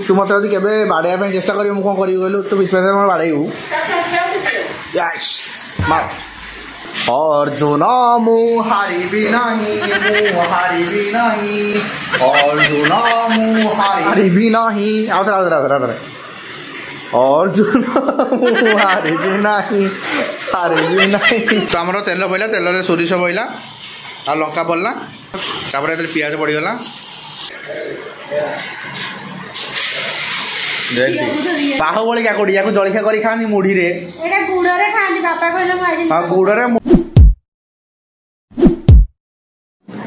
तू मत केवे बाड़े चेष्टा कर कौन करी कहलु तू विश्वास बाड़ेबू मार अर्जुन मु हारिबी नहीं अर्जुन मु हारिबी नहीं अर्जुन मु हारिबी नहीं तो आमर तेल पड़ा तेल सोरिष पड़ा आ लंका पड़ला पियाज पड़गला बाहुबली काकुड़ी या जलखिया कर खाती मुढ़ी रे गुड़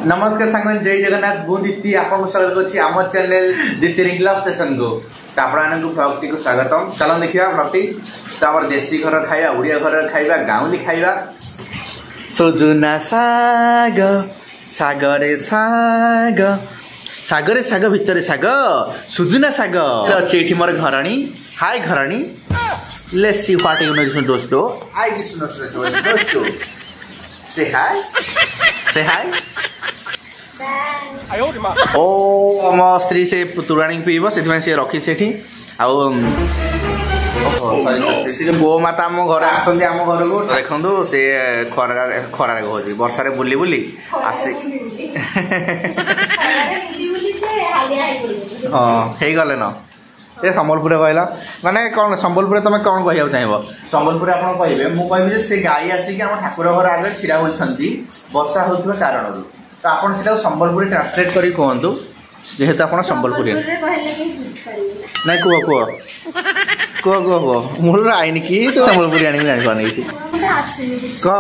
नमस्कार सांग जय जगन्नाथ मु दीप्ति आपको स्वागत करछि आम चैनल दीप्ति रिंगला स्टेशन को आपण भक्ति को स्वागतम चलो देखिए भक्ति तो आम देशी घर खाइबा उड़िया घर खाइबा गाँवली खाइबा सजुना साग सागरे साग सागरे साग भितर साग सुजुना साग अच्छी मोर घरणी हाय घरणी let's see what you know दोस्तों आई दिस नो दोस्तों से हाय ओ मो स्त्री से तुराणी पीब से रखी से गो माता आम घर आसम घर को देखु सी खरार कह वर्षा बुली बुली आसी हाँ गले न ये संबलपुर कहला माने कौन संबलपुर तुम कौन कह चाहब संबलपुर आप कहे मुझे से गाई आसिक ठाकुर घर आगे छीड़ा होती वर्षा हो कारण तो आपड़ से संबलपुर ट्रांसलेट कर कहतु जेहेतु आप संबलपुरी ना कह मूल आईन कि तो संबलपुरी आनी जापार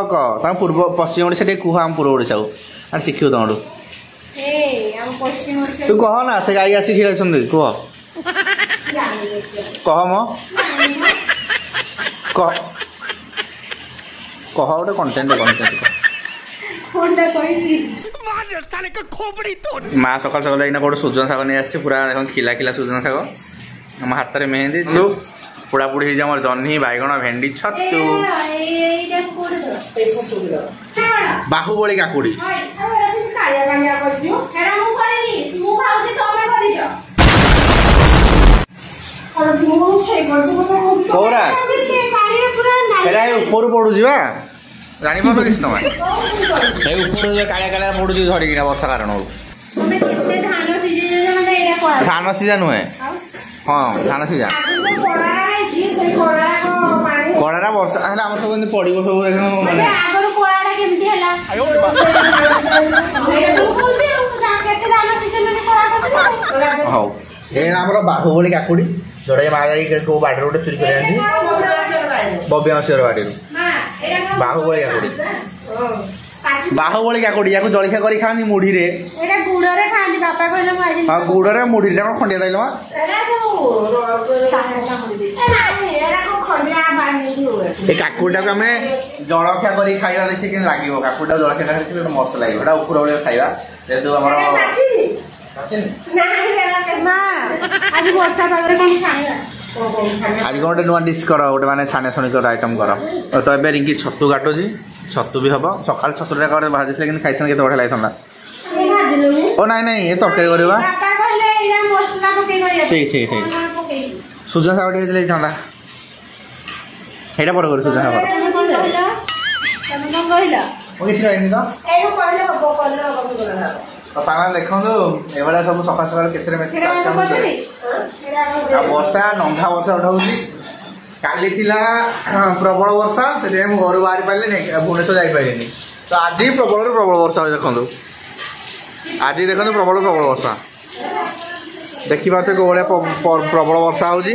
कह तुम पूर्व पश्चिम ओडिशा कह आम पूर्व ओडिशा को शिखु तुम तू कह ना से गाई आसी छीड़ा कह कह मो कह गोटे कंटेंट माँ सकाल सकाल जाइना गोटे सुजन शाग नहीं आसी पूरा खिला खिला सुजन शाग आम हाथ में मेहंदी पोड़ा पोड़ी हो जह्नी बैगण भेंडी छतु बाहुबली काकुड़ी कौरा ऊपर पड़ू जानी पार किसी ना ऊपर कालिया कालिया पड़ू धरिकी वर्षा कारण धान सीजा नुहे हाँ धान सीजा कड़ा वर्षा है आम सब पड़ो सब हौ ये आम बाहुबली काकुड़ी जोड़ा माँ जाए कौ बाड़ी गोटे चोरी कर बब्या मसीहर बाड़ी बाहुबली काकुड़ी बाहुबली काकुड़ी या जलखिया कर खाती मुढ़ी रे हाँ गुड़ मुढ़ी खंडिया रही काकुड़ा को आम जलखिया कर खाइबा देखिए लगे काकुड़ा जलखिया खाई मस्त लगे ऊपर भाई खाइबा जेहतु आम आज गोटे नुआ डिश कर गोटे मैंने छाने छुणी कर आइटम कर तो ये रिंकी छतु काटुची छतु भी हम सकाल छतुटा भाजी खाई के बढ़िया लगी ओ नाई नाई ये तरकारी करवा ठीक ठीक ठीक सुजन शाग टे था यहाँ पर सुजन शाग किसी कहनी तो सामान देखो ये सब सकाल सकाल केसरे वर्षा नंधा वर्षा उठाऊँगी काली प्रबल वर्षा से घर बाहरी पारे भुवनेश्वर जापारे तो आज प्रबल प्रबल वर्षा देखो आज देखो प्रबल प्रबल वर्षा देखा तो कौन प्रबल वर्षा होगी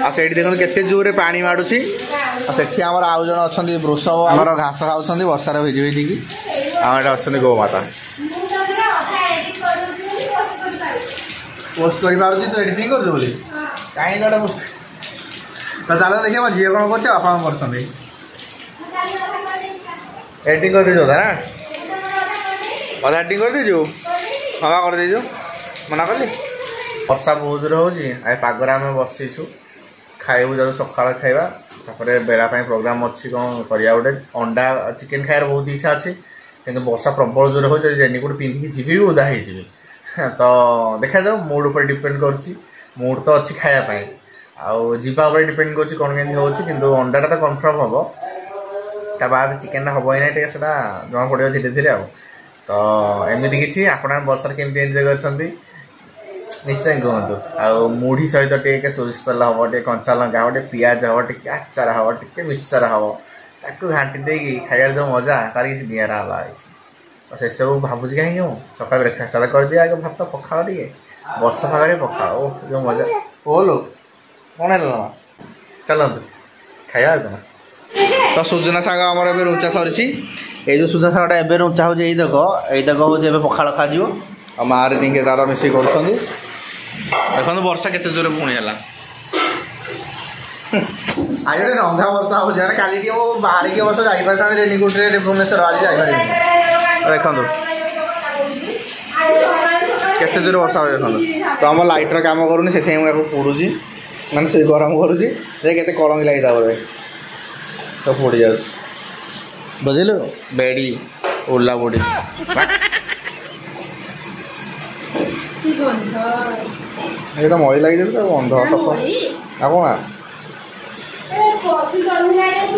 आठ देखो केते जोर पानी माड़ुची से आम आउ जन अच्छा वृषभ आम घास खाऊँ वर्षार भिजी भिजिकी आम ये अच्छा गो माता पोस्ट कर तो एडिटिंग कर कहीं तो चलो देखिए मो झील कौन कर एडिटिंग कर दीजिए ना अधा एडिटिंग कर दीजिए हाँ कर दीजिए मना कली वर्षा बहुत जोर हो पागरे आम बसीचु खाइबू जाऊ सका खाइबा बेला प्रोग्राम अच्छी कौन करा गोटे अंडा चिकेन खाइबार बहुत इच्छा अच्छी कि वर्षा प्रबल जोर हो रेनिकोट पिंधिकी जी भी उदा हो तो देखा जाओ मूड पर डिपेंड कर मूड तो अच्छी खायापी आवा डिपेंड कर कौन केमती हो अंडाटा तो कन्फर्म हम ता बाद चिकेन हम ही ना जमा पड़ो धीरे धीरे तो एमती किसी आप वर्षा केमती एंजॉय कर निश्चय कहतु आ मुढ़ी सहित टे सोरिष तेल हम टे कंचा लंका हम टे पिज हम टे आचार हम टे मिक्सचर हम ताकू घाटी दे खाइबार जो मजा तार किसी निरा से सब भावुची कहीं सकाल ब्रेकफास्ट कर दिया आगे भात पखाओ टे वर्षा पागे पखाओ जो मजा ओ लो कौन है चलते खाया तो सुजना शाग आम रुचा सरी ये जो सुजना शागटा एवं रुचा हो देख हूँ पखाड़ खा माँ रे तार मिस कर देखो वर्षा के जोर पुणी है आज गोटे रंधा वर्षा हो काली बाहर की वर्ष जाता रेणीकोट भुवनेश्वर आज जापर देखो केते जोर वर्षा हो देखो तो आम लाइटर काम करूनी से पोड़ी मैंने से गरम करुँचे के कलंग लगे बोले तो पोड़ी जा बुझलु बेड़ी उल्ला बुड़ी ये तो मई लगी तो गंध आ कौन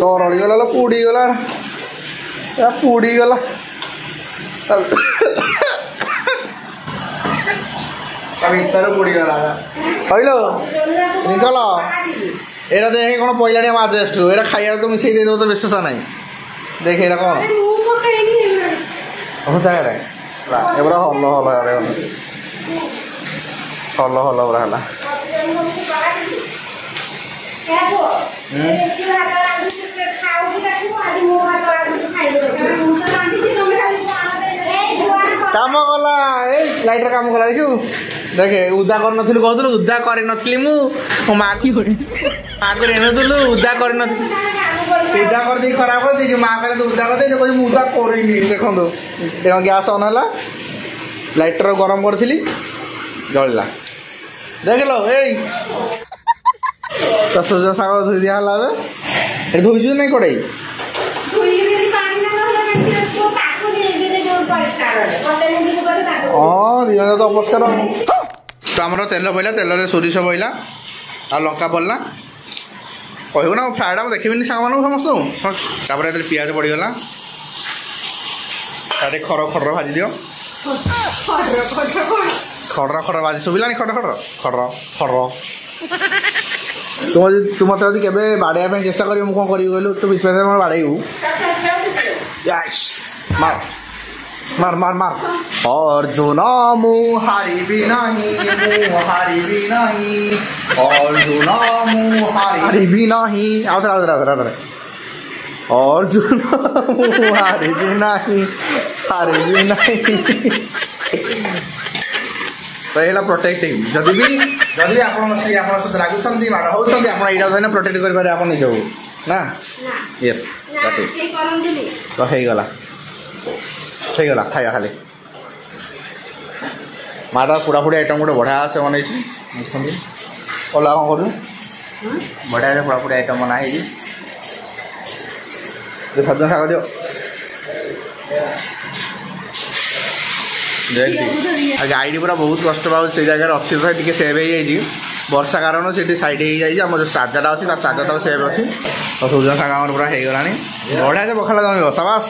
तो रड़ीगला पोड़ीगला पोड़ीगला भीतर पोड़ीगला कहल निकल एरा देखे कौन पहला आम आजेस्ट एरा खाइबार तो मिसे दे तो विश्वास ना देखे एरा कौन जाए एबरा हल हल हल हल पूरा है काम कला लाइटर काम कला देखू देखे उदा कर कहलु उदा कर माँ की माँ को रेणुलु उदा कर उदा कर दी खराब कर दी माँ कहले उदा कर दे उदा करी देखो देख गैस ऑन है लाइटर गरम करी जल्ला देख लो तो सुजा शाग धोई दिया धोई नहीं कड़े हाँ दिया तो अपरिष्कार तो आम तेल पड़ा तेल सोरिष पड़ा आ लंका पड़ला कहू ना फ्राएड मुझे देखी सांग समस्त पिज पड़गला खर खर भाजी दियो खर खर बाजी शुभिलानी खर खर खर खर तू मत के बाड़े चेष्टा कर कौन करी कहलु तू विश्वास बाड़ेबू मार मार मार मार अर्जुन मु हारिबी नहीं अर्जुन मु हारिबी नहीं आउथरा अर्जुन मु हारिबी नहीं तो ये प्रोटेक्टिंग जदि भी आप सहित लागुंट माड़ होती यहाँ प्रोटेक्ट करें आप निज ना यस तो होगला खाया खाली माँ तो पोड़ापोड़ी आइटम गोटे बढ़िया से बनई ओला कौन कर बढ़िया से पोड़ापोड़ी आइटम बनाई सजन शाग दियो गाड़ी पूरा बहुत कष्ट पाऊँ से जगह अच्छी टे सेव हो वर्षा कारण से साइड हो जाए जो चार्जर अच्छी चार्जर तो सेव अच्छी तो सूर्य शाग पूरा हो गला बढ़िया से पखाला जमीब साबास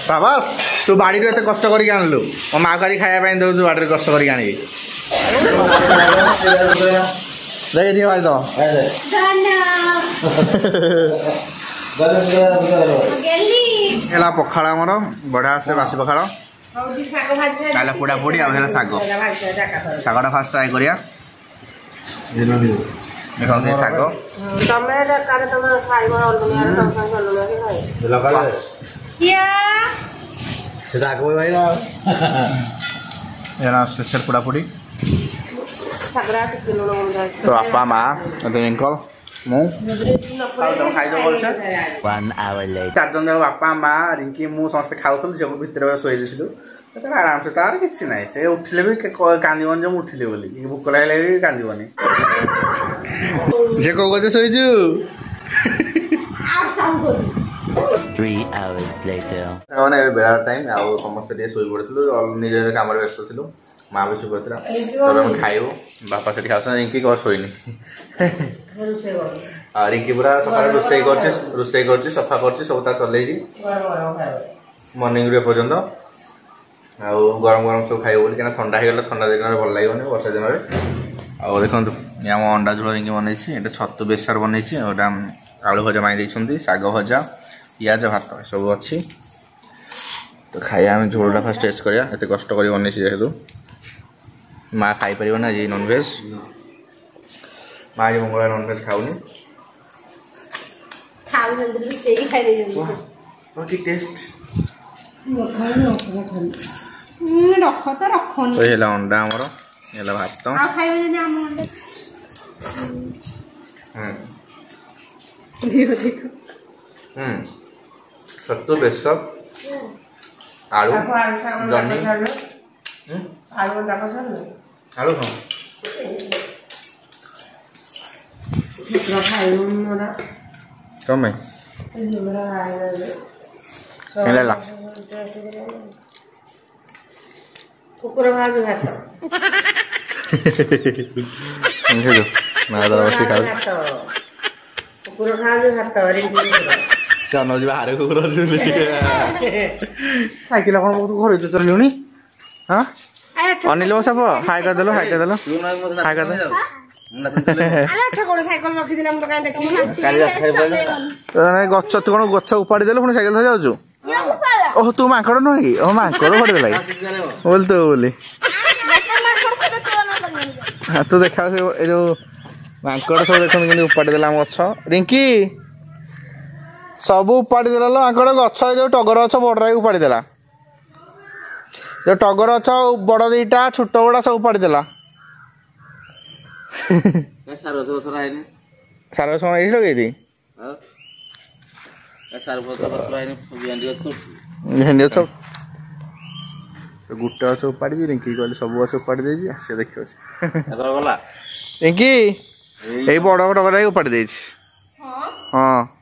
साबास तू बाड़ी एत कष्ट करके आणलु मो माँ करी खाया दौ बाड़ी कष्ट करके आनी देख जी भाई तो पखाड़ आमर बढ़िया से बासी पखाड़ ताला पोड़ा पोड़ी आ शाग शागटा फास्ट ट्राए करिया देखो शाग भाई स्पेशल पोड़ा पोड़ी तो आपा माँ अंकल चारजन जाक बापा माँ रिंकी मुझे समस्त खाऊ झील भितर शोई देलु आराम से तार कि ना से उठिले भी कांदन जो उठिले बोली भोक लगे भी कांदनी जे कौ कते शोचु 3 hours later बेला टाइम समस्त शोई पड़ू निज कम व्यस्त थी माँ भी सुख करता तब हम खाइबू बापा से खास रिंकी घर शोनी रिंकी पूरा सकाल रोसे कर सफा कर सब चल मर्निंग रू पर्यंत आउ गरम गरम सब खाइब बोली क्या ठंडा हो ठंडा दिन में भल लगे वर्षा दिन में आउ देखो आम अंडा झोल रिंकी बनई छतु बेसार बनई गोटा आलू भजा माई शाग भजा पियाज भात सब अच्छी तो खाइए आम झोलटा फास्ट टेस्ट करिया एत कष्ट कर बनई जेहेतु माँ खाई पार ना आज नॉनभेज माँ आज मंगलवार नॉनभेज खाऊनी कि टेस्ट तो ये अंडा आमर ये भात छतु बेसर आलू जनी आलू हाँ कमे कुकुर भाजु भात कुकुर भाजु भात बाहर कुकुर साइकिल कौन घर चलुनी हाँ अनिल सब हाई करदेल हाई करदेल हाई करदे गच तू कौन गच उपाड़ी देलु पुणी साइकेल धरी जाऊँ ओह तू माकड़ नुह कि ओह माकड़ उपाड़ी देला बोल तू बोली तू देखा जो माकड़ सब देख उपाड़ी देला गछ रिंकी सब उपाड़ी देला माकड़ गछ जो टगर गछ बड़ा उपाड़ी देला जो टगर गछ बड़ दीटा छोट बड़ा सब उपाड़ी देला सार समय ये लगे भेंडी गछ गोटे गछ उपाड़ी रिंकी कहली सब गछ उपाड़ी दे सी देखिए रिंकी यही बड़ टगर उपाड़ी दे हाँ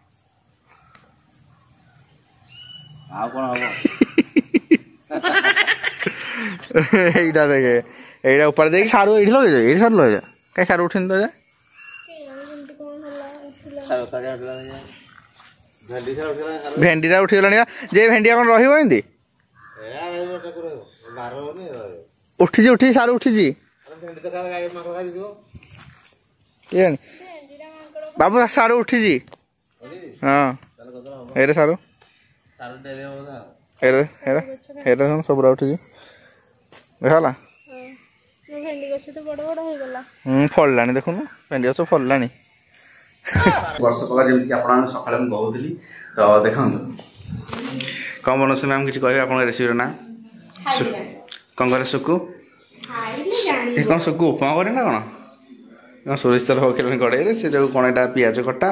এইটা দেখে এইটা উপরে দেখি সারু এইটি লগে যায় এই সারু লগে যায় কাই সারু উঠিন তো যায় ভেন্ডিটা উঠি গলানি যে ভেন্ডি এখন রহিব এমতি উঠিছি উঠি সারু উঠিছি বাবু সারু উঠিছি হ্যাঁ এইটা সারু सबुरा उठी देखला फल्ला देखुन भेंडी गछ फल्ला वर्ष पका जमी आप सका कहूली तो देखो कौन बनस मैम किसी कह रेसिपी ना कौन करे सुकु कौन सुकु उपमा करे ना कौन सोरिष तेल पकड़े कड़े से जो कौन यहाँ पिज कटा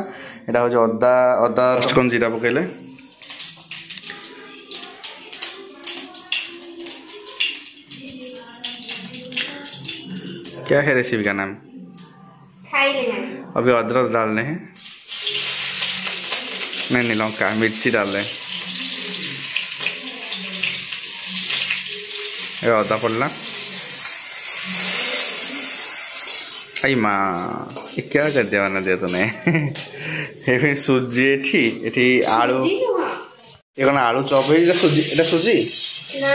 यहाँ हूँ अदा अदा चिकन जीरा पकड़े क्या है रेसिपी का नाम अभी अदरक डालने हैं नहीं लौका मिर्ची डाल रहे हैं अदा पड़ला आई माँ ये क्या कर दिया बना दिया तूने ये फिर सूजी एठी आलू ये कौन आलू चॉप है ये सूजी ना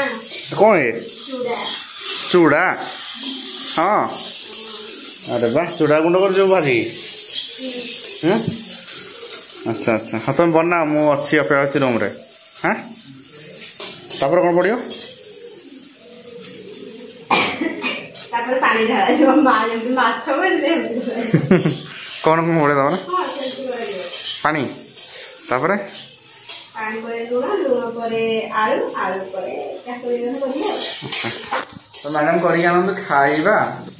कौन है चूड़ा हाँ अरे वाह चूड़ा गुंड कर जो भाजी अच्छा अच्छा हाँ तुम बना मु अच्छी अपेक्षा अच्छी रूम रे हाँ तापर कौन पड़ियो कौन कौन पड़े तब पानी तापर तो मैडम करी खाइबा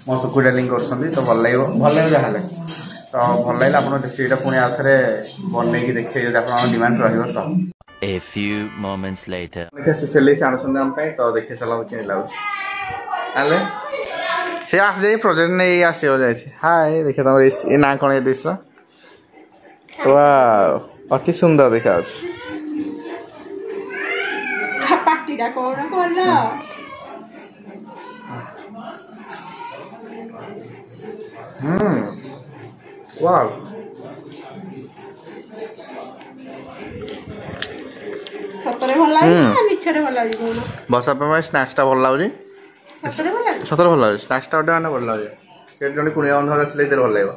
मो सुकु डालिंग कर तो भल लगे जहाँ तो भल लगे आप रेसिपीटा पुणी आउ थे बन देखिए जो आप डिमांड रही तो A few moments later. देखिए स्पेशली से आनुछन हम तो देखिए चलो कि लागुच आले से आस जाई प्रोजेक्ट नहीं आसी हो जाय छी हाय देखिए तुम ए ना कोन ए डिश वाओ अति सुंदर देखा पार्टीडा कोन कोला वाह ସତରେ ଭଲ ଲାଗୁଛି ନା ମିଛରେ ଭଲ ଲାଗୁଛି କହୁନ? ବର୍ଷା ପାଇଁ ସ୍ନାକ୍ସଟା ଭଲ ଲାଗୁଛି। ସତରେ ଭଲ ଲାଗୁଛି? ସତରେ ଭଲ ଲାଗୁଛି। ସ୍ନାକ୍ସଟା ଗୋଟେ ମାନେ ଭଲ ଲାଗୁଛି। ସେଠି ଜଣେ କୁଣିଆ ବନ୍ଧୁ ଆସିଲେ ଏଥିରେ ଭଲ ଲାଗିବ।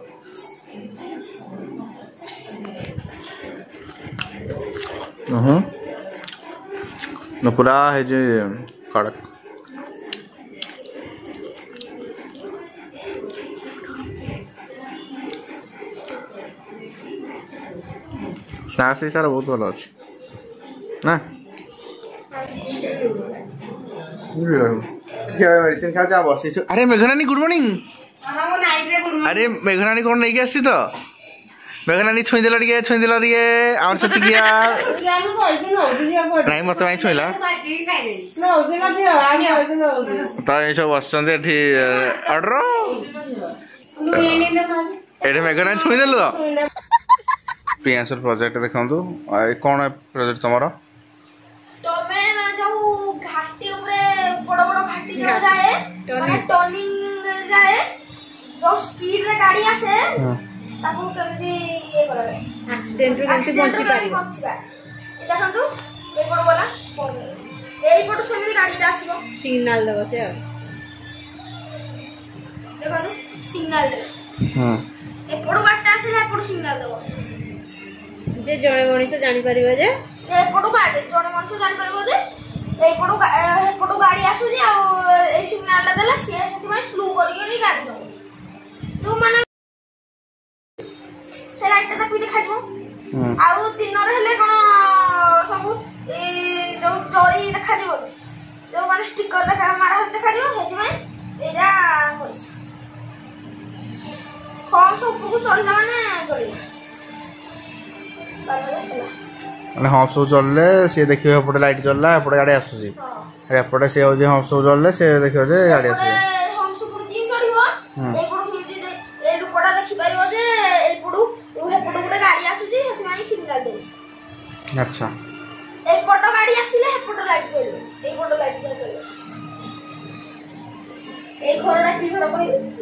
ପୁରା ହେଇଛି କଡ଼କ। ସ୍ନାକ୍ସ ହିସାବରେ ବହୁତ ଭଲ ଅଛି ନା? ମେଡିସିନ ଖାଉଛ ବସିଛୁ। ଆରେ ମେଘନାନୀ ଗୁଡ୍ ମର୍ଣ୍ଣିଂ। ଆରେ ମେଘନାନୀ କଣ ନେଇକି ଆସିଛି ତ? ମେଘନାନୀ ଛୁଇଁଦେଲ ଟିକେ ଆମର ସେତିକି ନାଇଁ ମତେ ପାଇଁ ଛୁଇଁଲା ତ ଏସବୁ ବସିଛନ୍ତି ଏଠି ଅର୍ଡର। ଏଠି ମେଘନାନୀ ଛୁଇଁଦେଲୁ ତ? ପ୍ରିୟାଂଶୁର ପ୍ରୋଜେକ୍ଟ ଦେଖନ୍ତୁ। କଣ ପ୍ରୋଜେକ୍ଟ ତମର? ତମେ ଯୋଉ ଘାଟି ଉପରେ ବଡ ବଡ ଘାଟି ଯୋଉ ଯାଏ ମାନେ ଟର୍ନିଂ ଯାଏ ଯୋଉ ସ୍ପିଡ ରେ ଗାଡି ଆସେ ତାକୁ କେମିତି ଇଏ କରାଯାଏ ଆକ୍ସିଡେଣ୍ଟ ରୁ କେମିତି ବଞ୍ଚି ପାରିବ? ଦେଖନ୍ତୁ ଏପଟ ଗଲା ଏଇପଟୁ ସେମିତି ଗାଡିଟା ଆସିବ ସିଗ୍ନାଲ ଦେବ ସେ ଆଉ। ଦେଖନ୍ତୁ ସିଗ୍ନାଲ ଦେବ ଏପଟୁ ଗାଡିଟା ଆସିଲେ ଏପଟୁ ସିଗ୍ନାଲ ଦେବ ଯେ ଜଣେ ମଣିଷ ଜାଣିପାରିବ ଯେ ଏପଟୁ ଗାଡି ଜଣେ ମଣିଷ ଜାଣିପାରିବ ଯେ ଏପଟୁ ଗାଡି ଆସୁଛି ଆଉ ଏଇ ସିଗ୍ନାଲଟା ଦେଲେ ସିଏ ସେଥିପାଇଁ ସ୍ଲୋ କରିକି ଗାଡି ଦେବ। ଯୋଉମାନେ ସେ ଲାଇଟଟା ତାକୁ ଦେଖାଯିବ। ଆଉ ଦିନରେ ହେଲେ କଣ ସବୁ ଯୋଉ ଜରି ଦେଖାଯିବ ଯୋଉମାନେ ଷ୍ଟିକର ମାରା ଦେଖାଯିବ ସେଥିପାଇଁ ଏଇଟା କରିଛି। ହମ୍ସ ଉପରକୁ ଚଢିଲା ମାନେ ଚଳିବ ମାନେ ହମ୍ସ ସବୁ ଚଳିଲେ ସିଏ ଦେଖିବ ଏପଟେ ଲାଇଟ୍ ଚଳିଲା ଏପଟେ ଗାଡି ଆସୁଛି। ଏପଟେ ସିଏ ହଉଛି ହମ୍ସ ସବୁ ଚଳିଲେ ସେ ଦେଖିବ ଯେ ଗାଡି ଆସୁଛି। ହମ୍ସ ଉପରୁ ଯିଏ ଚଢିବ ଏଇପଟୁ ଏଇ ଲୋକଟା ଦେଖିପାରିବ ଯେ ଏଇପଟୁ ହେପଟୁ ଗୋଟେ ଗାଡି ଆସୁଛି ସେଥିପାଇଁ ସିଗ୍ନାଲ ଦେଉଛି। ଆଚ୍ଛା ଏପଟ ଗାଡି ଆସିଲେ ହେପଟ ଲାଇଟ୍ ଚଳିବ ଏଇପଟ ଲାଇଟ୍ ଚଳିବ। ଏଇ ଘରଟା କି ଘର କହିବି?